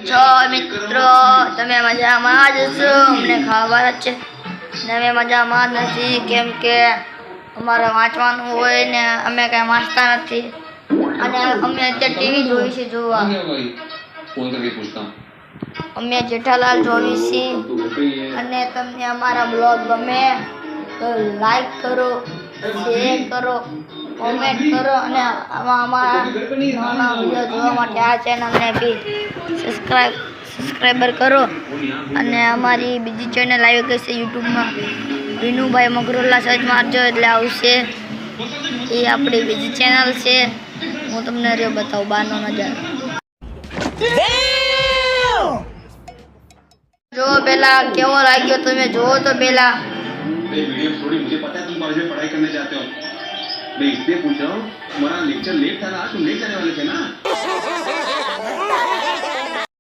છો મિત્રો, તમે મજામાં જ છો? અમને ખબર જ છે તમે મજામાં નથી, કેમ કે અમારે વાંચવાનું હોય ને અમે કઈ વાંચતા નથી અને અમે અત્યારે ટીવી જોઈએ છે જોવા. અમે જેઠાલાલ જોઈએ છીએ અને તમને અમારા બ્લોગ ગમે તો લાઈક કરો, શેર કરો, કોમેન્ટ કરો અને અમારા નવા વિડીયો જોવા માટે આ ચેનલને બી સબસ્ક્રાઈબર કરો. અને અમારી બીજી ચેનલ આવી ગઈ છે યુટ્યુબમાં, વિનુભાઈ મગરોલા સર્ચ મારજો એટલે આવશે. એ આપણી બીજી ચેનલ છે. હું તમને રહ્યો બતાવું બહારનો નજારો. જો પેલા કેવો લાગ્યો તમે જોવો તો પેલા. वीडियो थोड़ी मुझे पता है तुम कॉलेज में पढ़ाई करने जाते हो, मैं इसलिए पूछ रहा हूँ, तुम्हारा लेक्चर लेट था ना, तुम लेट जाने वाले थे ना.